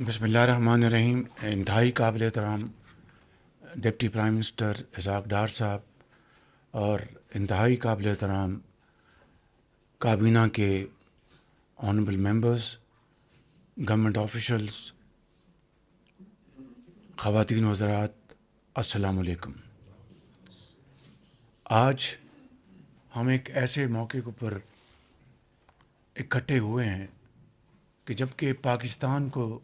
بسم اللہ الرحمن الرحیم. انتہائی قابل احترام deputy prime minister Ishaq Dar صاحب اور انتہائی قابل احترام کابینہ کے آنریبل ممبرز، گورنمنٹ آفیشلز، خواتین وزرات، السلام علیکم. آج ہم ایک ایسے موقع پر اکٹھے ہوئے ہیں کہ جب کہ پاکستان کو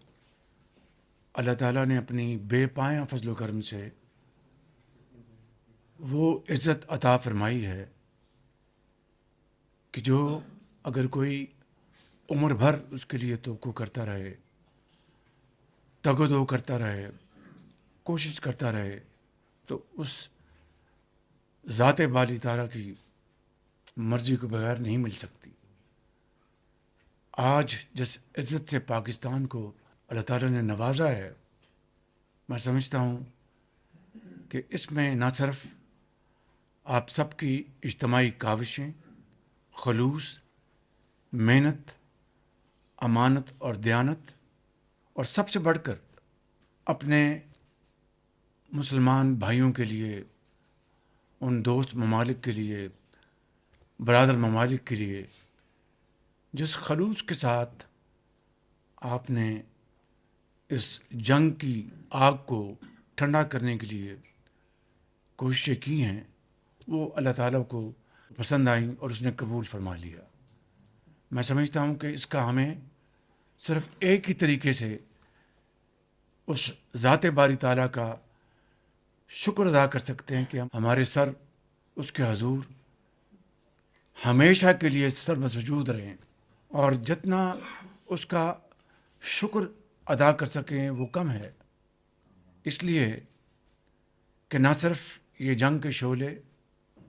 اللہ تعالیٰ نے اپنی بے پایاں فضل و کرم سے وہ عزت عطا فرمائی ہے کہ جو اگر کوئی عمر بھر اس کے لیے توقع کرتا رہے، تگ و دو کرتا رہے، کوشش کرتا رہے، تو اس ذات بالی تعالیٰ کی مرضی کے بغیر نہیں مل سکتی. آج جس عزت سے پاکستان کو اللہ تعالیٰ نے نوازا ہے، میں سمجھتا ہوں کہ اس میں نہ صرف آپ سب کی اجتماعی کاوشیں، خلوص، محنت، امانت اور دیانت، اور سب سے بڑھ کر اپنے مسلمان بھائیوں کے لیے، ان دوست ممالک کے لیے، برادر ممالک کے لیے جس خلوص کے ساتھ آپ نے اس جنگ کی آگ کو ٹھنڈا کرنے کے لیے کوششیں کی ہیں، وہ اللہ تعالیٰ کو پسند آئیں اور اس نے قبول فرما لیا. میں سمجھتا ہوں کہ اس کا ہمیں صرف ایک ہی طریقے سے اس ذات باری تعالیٰ کا شکر ادا کر سکتے ہیں کہ ہمارے سر اس کے حضور ہمیشہ کے لیے سر بسجود رہیں، اور جتنا اس کا شکر ادا کر سکیں وہ کم ہے. اس لیے کہ نہ صرف یہ جنگ کے شعلے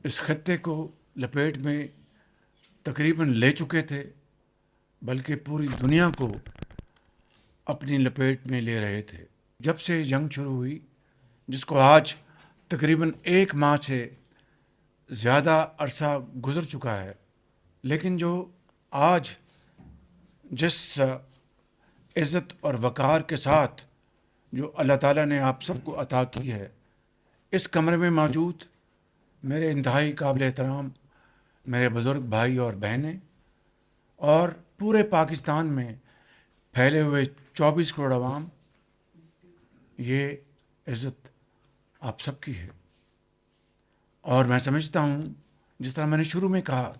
اس خطے کو لپیٹ میں تقریباً لے چکے تھے، بلکہ پوری دنیا کو اپنی لپیٹ میں لے رہے تھے. جب سے جنگ شروع ہوئی، جس کو آج تقریباً 1 ماہ سے زیادہ عرصہ گزر چکا ہے، لیکن جو آج جس عزت اور وقار کے ساتھ جو اللہ تعالیٰ نے آپ سب کو عطا کی ہے، اس کمرے میں موجود میرے انتہائی قابل احترام میرے بزرگ بھائی اور بہنیں، اور پورے پاکستان میں پھیلے ہوئے 24 کروڑ عوام، یہ عزت آپ سب کی ہے. اور میں سمجھتا ہوں، جس طرح میں نے شروع میں کہا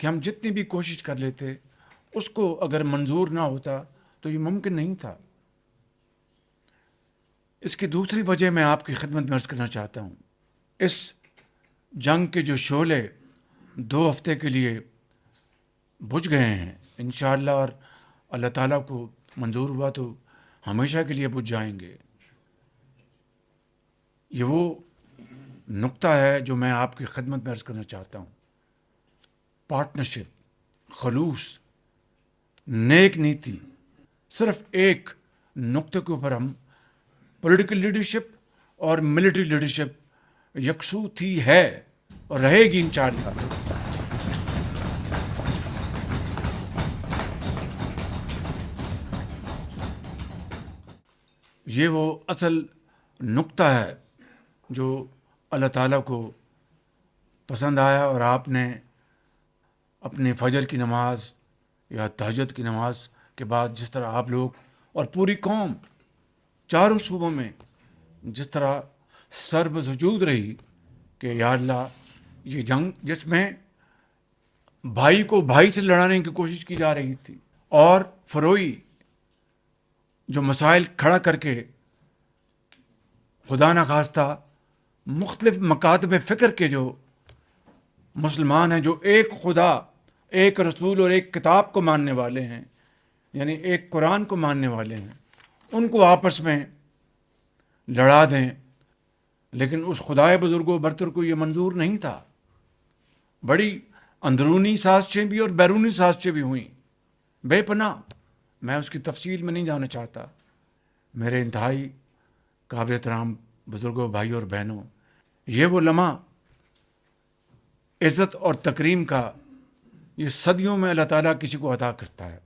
کہ ہم جتنی بھی کوشش کر لیتے، اس کو اگر منظور نہ ہوتا تو یہ ممکن نہیں تھا. اس کی دوسری وجہ میں آپ کی خدمت میں عرض کرنا چاہتا ہوں. اس جنگ کے جو شعلے 2 ہفتے کے لیے بجھ گئے ہیں انشاءاللہ، اور اللہ تعالیٰ کو منظور ہوا تو ہمیشہ کے لیے بجھ جائیں گے. یہ وہ نقطہ ہے جو میں آپ کی خدمت میں عرض کرنا چاہتا ہوں. پارٹنرشپ، خلوص، نیک نیتی، صرف ایک نقطے کے اوپر ہم پولیٹیکل لیڈرشپ اور ملٹری لیڈرشپ یکسو تھی ہے اور رہے گی انشاءاللہ. یہ وہ اصل نقطہ ہے جو اللہ تعالیٰ کو پسند آیا، اور آپ نے اپنے فجر کی نماز یا تہجد کی نماز کے بعد جس طرح آپ لوگ اور پوری قوم چاروں صوبوں میں جس طرح سر بسجود رہی کہ یا اللہ، یہ جنگ جس میں بھائی کو بھائی سے لڑانے کی کوشش کی جا رہی تھی، اور فروئی جو مسائل کھڑا کر کے خدا نخواستہ مختلف مکاتب فکر کے جو مسلمان ہیں، جو ایک خدا، ایک رسول اور ایک کتاب کو ماننے والے ہیں، یعنی ایک قرآن کو ماننے والے ہیں، ان کو آپس میں لڑا دیں. لیکن اس خدائے بزرگ و برتر کو یہ منظور نہیں تھا. بڑی اندرونی سازشیں بھی اور بیرونی سازشیں بھی ہوئیں بے پناہ. میں اس کی تفصیل میں نہیں جانا چاہتا. میرے انتہائی قابل احترام بزرگوں، بھائیوں اور بہنوں، یہ وہ لمحہ عزت اور تکریم کا یہ صدیوں میں اللہ تعالیٰ کسی کو عطا کرتا ہے.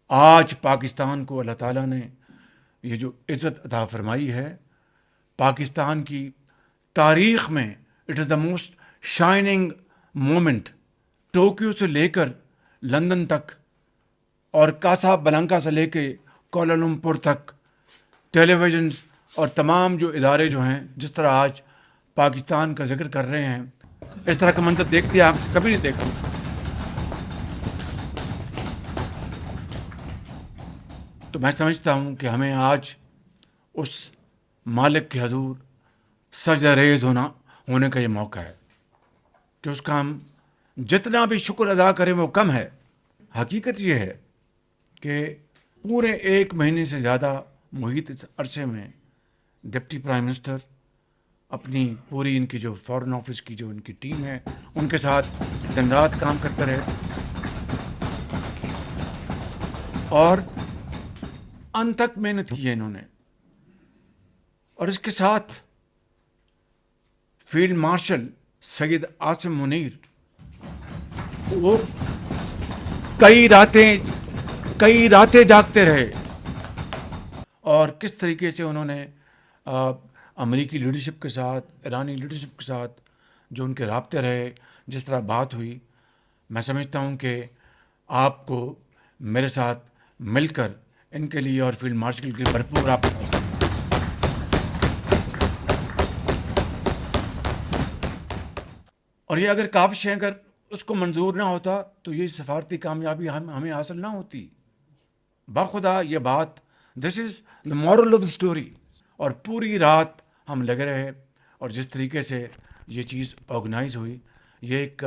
آج پاکستان کو اللہ تعالیٰ نے یہ جو عزت عطا فرمائی ہے، پاکستان کی تاریخ میں it is the most shining moment. Tokyo سے لے کر لندن تک اور کاسا بلانکا سے لے کے کوالالمپور تک ٹیلی ویژنز اور تمام جو ادارے جو ہیں جس طرح آج پاکستان کا ذکر کر رہے ہیں، اس طرح کا منظر دیکھتے آپ کبھی نہیں دیکھا. تو میں سمجھتا ہوں کہ ہمیں آج اس مالک کے حضور سجدہ ریز ہونے کا یہ موقع ہے کہ اس کا ہم جتنا بھی شکر ادا کریں وہ کم ہے. حقیقت یہ ہے کہ پورے 1 مہینے سے زیادہ محیط اس عرصے میں ڈپٹی پرائم منسٹر اپنی پوری ان کی جو فارن آفس کی جو ان کی ٹیم ہے ان کے ساتھ دن رات کام کرتے رہے اور ان تک محنت کی ہے انہوں نے. اور اس کے ساتھ فیلڈ مارشل سید عاصم منیر وہ کئی راتیں جاگتے رہے اور کس طریقے سے انہوں نے امریکی لیڈرشپ کے ساتھ، ایرانی لیڈرشپ کے ساتھ جو ان کے رابطے رہے، جس طرح بات ہوئی، میں سمجھتا ہوں کہ آپ کو میرے ساتھ مل کر ان کے لیے اور فیلڈ مارشل کے لیے بھرپور آپ اور یہ اگر کاوش ہے، اگر اس کو منظور نہ ہوتا تو یہ سفارتی کامیابی ہمیں حاصل نہ ہوتی. باخدا یہ بات this is the moral of the story. اور پوری رات ہم لگے رہے اور جس طریقے سے یہ چیز آرگنائز ہوئی، یہ ایک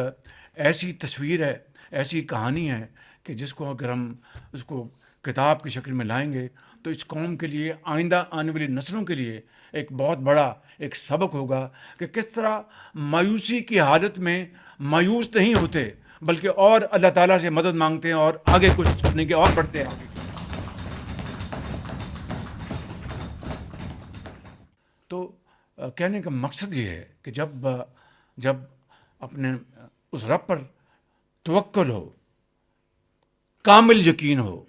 ایسی تصویر ہے، ایسی کہانی ہے کہ جس کو اگر ہم اس کو کتاب کی شکل میں لائیں گے تو اس قوم کے لیے، آئندہ آنے والی نسلوں کے لیے ایک بہت بڑا ایک سبق ہوگا کہ کس طرح مایوسی کی حالت میں مایوس نہیں ہوتے بلکہ اور اللہ تعالیٰ سے مدد مانگتے ہیں اور آگے کچھ کرنے کے اور بڑھتے ہیں. تو کہنے کا مقصد یہ ہے کہ جب اپنے اس رب پر توکل ہو، کامل یقین ہو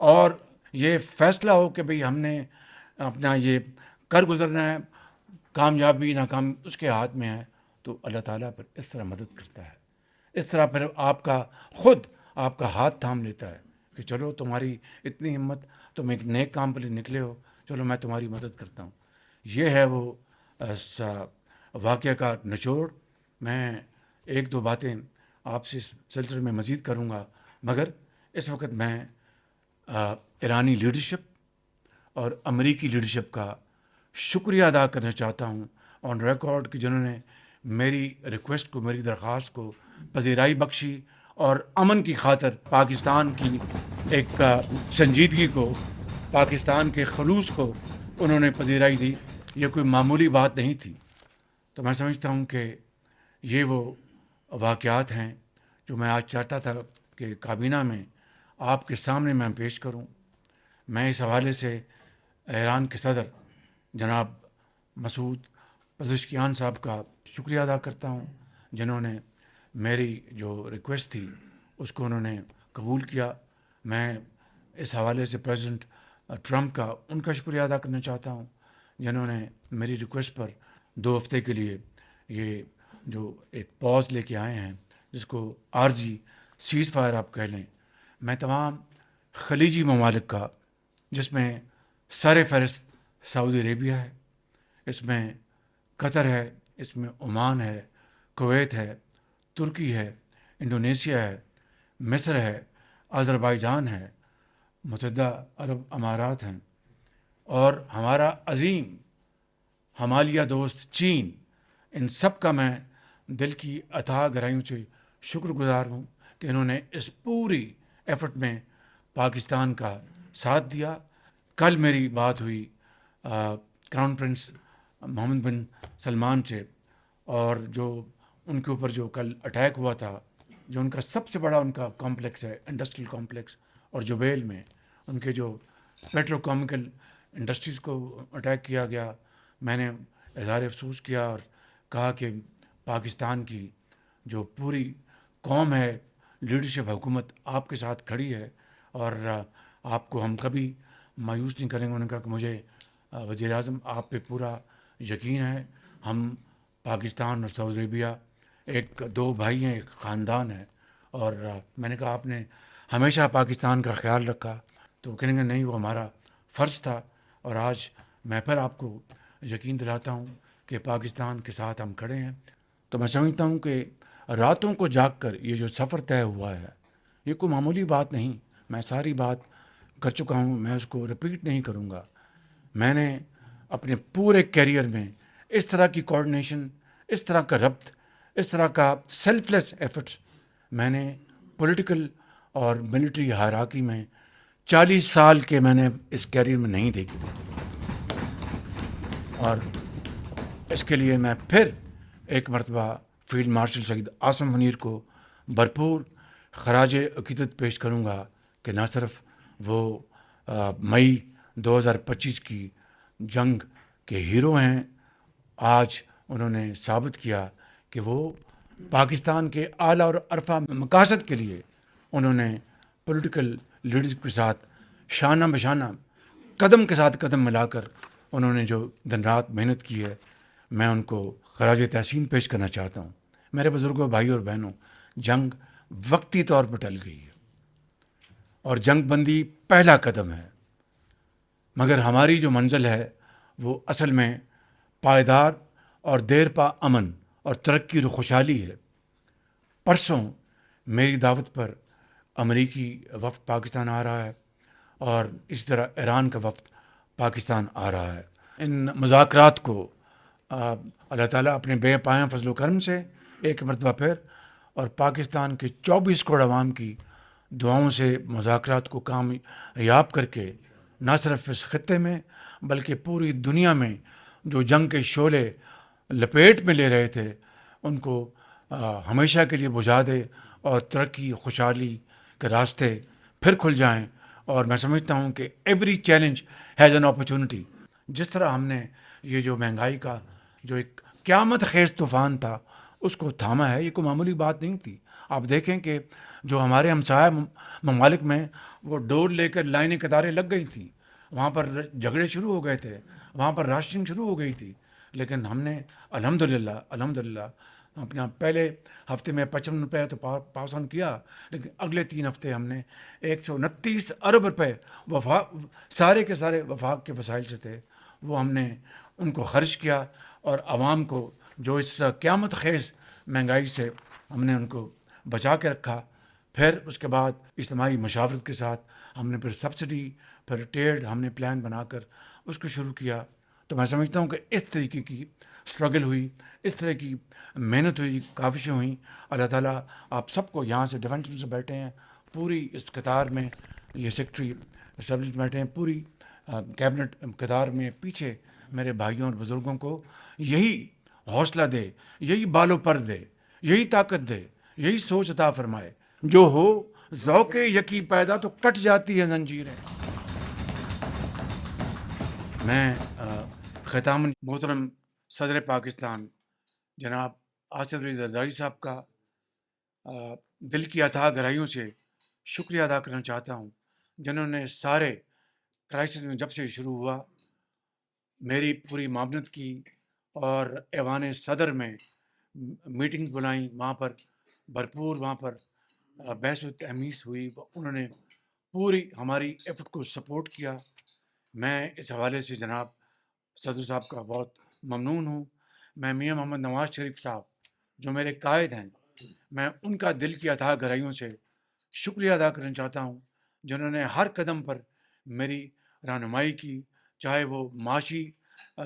اور یہ فیصلہ ہو کہ بھئی ہم نے اپنا یہ کر گزرنا ہے، کامیابی ناکام اس کے ہاتھ میں ہے، تو اللہ تعالیٰ پر اس طرح مدد کرتا ہے. اس طرح پھر خود آپ کا ہاتھ تھام لیتا ہے کہ چلو تمہاری اتنی ہمت، تم ایک نیک کام پر نکلے ہو، چلو میں تمہاری مدد کرتا ہوں. یہ ہے وہ واقعہ کا نچوڑ. میں 1-2 باتیں آپ سے اس سلسلے میں مزید کروں گا، مگر اس وقت میں ایرانی لیڈرشپ اور امریکی لیڈرشپ کا شکریہ ادا کرنا چاہتا ہوں آن ریکارڈ کہ جنہوں نے میری ریکویسٹ کو، میری درخواست کو پذیرائی بخشی اور امن کی خاطر پاکستان کی ایک سنجیدگی کو، پاکستان کے خلوص کو انہوں نے پذیرائی دی. یہ کوئی معمولی بات نہیں تھی. تو میں سمجھتا ہوں کہ یہ وہ واقعات ہیں جو میں آج چاہتا تھا کہ کابینہ میں آپ کے سامنے میں پیش کروں. میں اس حوالے سے ایران کے صدر جناب مسعود پزشکیان صاحب کا شکریہ ادا کرتا ہوں، جنہوں نے میری جو ریکویسٹ تھی اس کو انہوں نے قبول کیا. میں اس حوالے سے پریزیڈنٹ ٹرمپ کا ان کا شکریہ ادا کرنا چاہتا ہوں، جنہوں نے میری ریکویسٹ پر 2 ہفتے کے لیے یہ جو ایک پاز لے کے آئے ہیں، جس کو عارضی سیز فائر آپ کہہ لیں. میں تمام خلیجی ممالک کا، جس میں سر فہرست سعودی عربیہ ہے، اس میں قطر ہے، اس میں عمان ہے، کویت ہے، ترکی ہے، انڈونیشیا ہے، مصر ہے، آذربائیجان ہے، متحدہ عرب امارات ہیں اور ہمارا عظیم ہمالیہ دوست چین، ان سب کا میں دل کی اتھاہ گہرائیوں سے شکر گزار ہوں کہ انہوں نے اس پوری ایفرٹ میں پاکستان کا ساتھ دیا. کل میری بات ہوئی کراؤن پرنس محمد بن سلمان سے، اور جو ان کے اوپر جو کل اٹیک ہوا تھا، جو ان کا سب سے بڑا ان کا کمپلیکس ہے، انڈسٹریل کمپلیکس، اور جبیل میں ان کے جو پیٹرو کیمیکل انڈسٹریز کو اٹیک کیا گیا، میں نے اظہار افسوس کیا اور کہا کہ پاکستان کی جو پوری قوم ہے، لیڈرشپ حکومت آپ کے ساتھ کھڑی ہے اور آپ کو ہم کبھی مایوس نہیں کریں گے. انہوں نے کہا کہ مجھے وزیر اعظم آپ پہ پورا یقین ہے. ہم پاکستان اور سعودی عربیہ ایک دو بھائی ہیں, ایک خاندان ہے. اور میں نے کہا آپ نے ہمیشہ پاکستان کا خیال رکھا. تو وہ کہیں گے نہیں, وہ ہمارا فرض تھا. اور آج میں پھر آپ کو یقین دلاتا ہوں کہ پاکستان کے ساتھ ہم کھڑے ہیں. تو میں سمجھتا ہوں کہ راتوں کو جاگ کر یہ جو سفر طے ہوا ہے, یہ کوئی معمولی بات نہیں. میں ساری بات کر چکا ہوں, میں اس کو رپیٹ نہیں کروں گا. میں نے اپنے پورے کیریئر میں اس طرح کی کوآرڈینیشن, اس طرح کا ربط, اس طرح کا سیلف لیس ایفرٹس میں نے پولیٹیکل اور ملٹری ہائرارکی میں 40 سال کے میں نے اس کیریئر میں نہیں دیکھی. اور اس کے لیے میں پھر ایک مرتبہ فیلڈ مارشل شہید عاصم منیر کو بھرپور خراج عقیدت پیش کروں گا کہ نہ صرف وہ مئی 2025 کی جنگ کے ہیرو ہیں, آج انہوں نے ثابت کیا کہ وہ پاکستان کے اعلیٰ اور عرفہ مقاصد کے لیے انہوں نے پولیٹیکل لیڈرشپ کے ساتھ شانہ بشانہ قدم کے ساتھ قدم ملا کر انہوں نے جو دن رات محنت کی ہے, میں ان کو خراج تحسین پیش کرنا چاہتا ہوں. میرے بزرگوں, بھائی اور بہنوں, جنگ وقتی طور پر ٹل گئی ہے اور جنگ بندی پہلا قدم ہے, مگر ہماری جو منزل ہے وہ اصل میں پائیدار اور دیر پا امن اور ترقی اور خوشحالی ہے. پرسوں میری دعوت پر امریکی وفد پاکستان آ رہا ہے اور اسی طرح ایران کا وفد پاکستان آ رہا ہے. ان مذاکرات کو اللہ تعالیٰ اپنے بے پایاں فضل و کرم سے ایک مرتبہ پھر اور پاکستان کے 24 کروڑ عوام کی دعاؤں سے مذاکرات کو کامیاب کر کے نہ صرف اس خطے میں بلکہ پوری دنیا میں جو جنگ کے شعلے لپیٹ میں لے رہے تھے ان کو ہمیشہ کے لیے بجھا دے اور ترقی خوشحالی کے راستے پھر کھل جائیں. اور میں سمجھتا ہوں کہ every challenge has an opportunity. جس طرح ہم نے یہ جو مہنگائی کا جو ایک قیامت خیز طوفان تھا اس کو تھاما ہے, یہ کوئی معمولی بات نہیں تھی. آپ دیکھیں کہ جو ہمارے ہمسایہ ممالک میں وہ ڈور لے کر لائنیں قطاریں لگ گئی تھیں, وہاں پر جھگڑے شروع ہو گئے تھے, وہاں پر راشننگ شروع ہو گئی تھی. لیکن ہم نے الحمدللہ اپنا پہلے ہفتے میں 55 روپے تو پاس آن کیا, لیکن اگلے 3 ہفتے ہم نے 129 ارب روپے سارے کے سارے وفاق کے وسائل سے تھے وہ ہم نے ان کو خرچ کیا اور عوام کو جو اس قیامت خیز مہنگائی سے ہم نے ان کو بچا کے رکھا. پھر اس کے بعد اجتماعی مشاورت کے ساتھ ہم نے پھر سبسڈی, پھر ٹیڈ ہم نے پلان بنا کر اس کو شروع کیا. تو میں سمجھتا ہوں کہ اس طریقے کی اسٹرگل ہوئی, اس طرح کی محنت ہوئی, کاوشیں ہوئیں. اللہ تعالیٰ آپ سب کو یہاں سے ڈیفینس سے بیٹھے ہیں, پوری اس قطار میں یہ سیکٹری اسٹیبلش بیٹھے ہیں, پوری کیبنٹ قطار میں پیچھے میرے بھائیوں اور بزرگوں کو یہی حوصلہ دے, یہی بالوں پر دے, یہی طاقت دے, یہی سوچ عطا فرمائے. جو ہو ذوق یقی پیدا تو کٹ جاتی ہے زنجیریں. میں ختام محترم صدر پاکستان جناب آصف علی زرداری صاحب کا دل کی اتھاہ گہرائیوں سے شکریہ ادا کرنا چاہتا ہوں, جنہوں نے سارے کرائسس میں جب سے شروع ہوا میری پوری معاونت کی اور ایوان صدر میں میٹنگ بلائیں, وہاں پر بھرپور وہاں پر بحث و تحمیس ہوئی. انہوں نے پوری ہماری ایفرٹ کو سپورٹ کیا. میں اس حوالے سے جناب صدر صاحب کا بہت ممنون ہوں. میں میاں محمد نواز شریف صاحب جو میرے قائد ہیں, میں ان کا دل کی اتھاہ گہرائیوں سے شکریہ ادا کرنا چاہتا ہوں, جنہوں نے ہر قدم پر میری رہنمائی کی, چاہے وہ معاشی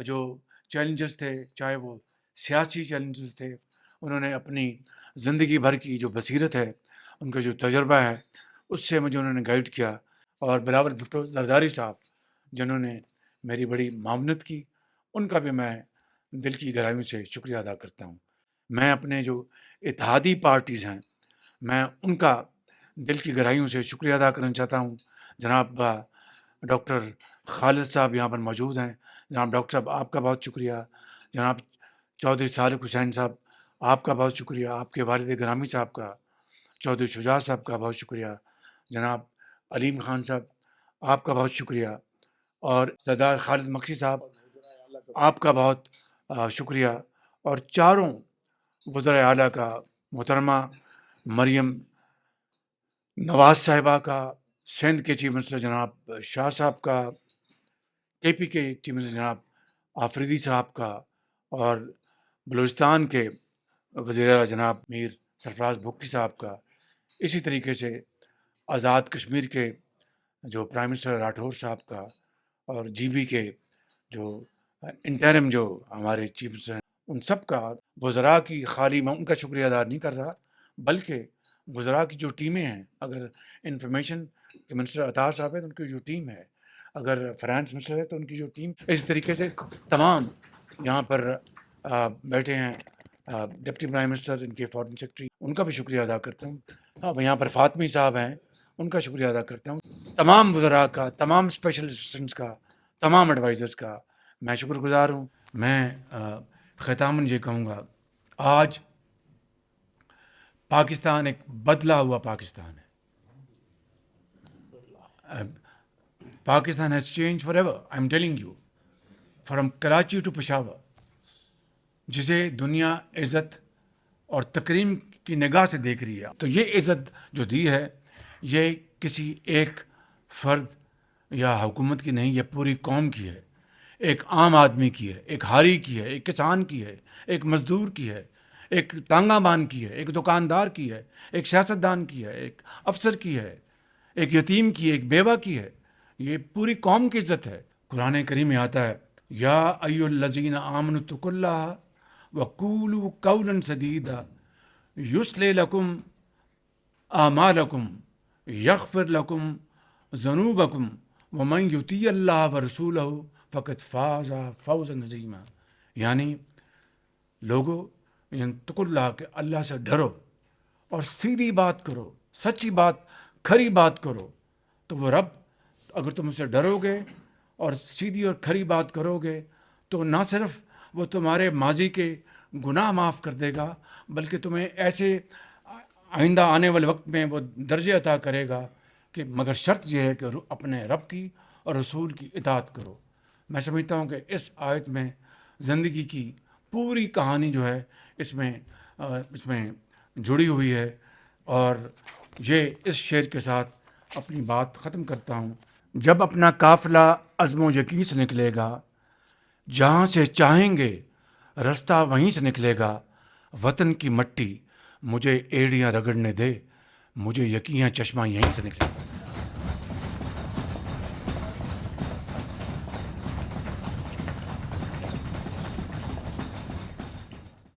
جو چیلنجز تھے, چاہے وہ سیاسی چیلنجز تھے. انہوں نے اپنی زندگی بھر کی جو بصیرت ہے, ان کا جو تجربہ ہے, اس سے مجھے انہوں نے گائیڈ کیا. اور بلاول بھٹو زرداری صاحب جنہوں نے میری بڑی معاونت کی, ان کا بھی میں دل کی گہرائیوں سے شکریہ ادا کرتا ہوں. میں اپنے جو اتحادی پارٹیز ہیں میں ان کا دل کی گہرائیوں سے شکریہ ادا کرنا چاہتا ہوں. جناب ڈاکٹر خالد صاحب یہاں پر موجود ہیں. جناب ڈاکٹر صاحب آپ کا بہت شکریہ. جناب چودھری صالح حسین صاحب آپ کا بہت شکریہ. آپ کے والد گرامی صاحب کا, چودھری شجاع صاحب کا بہت شکریہ. جناب علیم خان صاحب آپ کا بہت شکریہ، اور سردار خالد مکشی صاحب آپ کا بہت شکریہ، اور چاروں وزرائے اعلیٰ کا، محترمہ مریم نواز صاحبہ کا، سندھ کے چیف منسٹر جناب شاہ صاحب کا، کے پی کے چیف منسٹر جناب آفریدی صاحب کا، اور بلوچستان کے وزیر اعلیٰ جناب میر سرفراز بھگٹی صاحب کا، اسی طریقے سے آزاد کشمیر کے جو پرائم منسٹر راٹھور صاحب کا، اور جی بی کے جو انٹرم جو ہمارے چیف منسٹر ہیں، ان سب کا، وزراء کی، خالی میں ان کا شکریہ ادا نہیں کر رہا، بلکہ وزراء کی جو ٹیمیں ہیں، اگر انفارمیشن کے منسٹر عطا صاحب ہے تو ان کی جو ٹیم ہے، اگر فائنانس منسٹر ہے تو ان کی جو ٹیم، اس طریقے سے تمام یہاں پر بیٹھے ہیں ڈپٹی پرائم منسٹر، ان کے فارن سیکرٹری، ان کا بھی شکریہ ادا کرتا ہوں. یہاں پر فاطمی صاحب ہیں، ان کا شکریہ ادا کرتا ہوں. تمام وزراء کا، تمام اسپیشل اسسٹنٹس کا، تمام ایڈوائزرز کا میں شکر گزار ہوں. میں ختاماً یہ کہوں گا، آج پاکستان ایک بدلا ہوا پاکستان ہے. Pakistan has change forever. I am telling you, from Karachi to Peshawar, جسے دنیا عزت اور تکریم کی نگاہ سے دیکھ رہی ہے. تو یہ عزت جو دی ہے، یہ کسی ایک فرد یا حکومت کی نہیں، یہ پوری قوم کی ہے. ایک عام آدمی کی ہے، ایک ہاری کی ہے، ایک کسان کی ہے، ایک مزدور کی ہے، ایک تانگا بان کی ہے، ایک دکاندار کی ہے، ایک سیاستدان کی ہے، ایک افسر کی ہے، ایک یتیم کی ہے، ایک بیوہ کی ہے. یہ پوری قوم کی عزت ہے. قرآن کریم میں آتا ہے، یا ایھا الذین آمنوا اتقوا اللہ وقولوا قولا سدیدا یصلح لکم اعمالکم یغفر لکم ذنوبکم ومن یطیع اللہ ورسولہ فقد فاز فوزا عظیما. یعنی لوگو، اتقوا اللہ، کہ اللہ سے ڈرو اور سیدھی بات کرو، سچی بات، کھری بات کرو. تو وہ رب، اگر تم اس سے ڈرو گے اور سیدھی اور کھری بات کرو گے، تو نہ صرف وہ تمہارے ماضی کے گناہ معاف کر دے گا، بلکہ تمہیں ایسے آئندہ آنے والے وقت میں وہ درجے عطا کرے گا کہ مگر شرط یہ ہے کہ اپنے رب کی اور رسول کی اطاعت کرو. میں سمجھتا ہوں کہ اس آیت میں زندگی کی پوری کہانی جو ہے اس میں جڑی ہوئی ہے. اور یہ اس شعر کے ساتھ اپنی بات ختم کرتا ہوں. جب اپنا قافلہ عزم و یقین سے نکلے گا، جہاں سے چاہیں گے رستہ وہیں سے نکلے گا. وطن کی مٹی مجھے ایڑیاں رگڑنے دے، مجھے یقین چشمہ یہیں سے نکلے گا.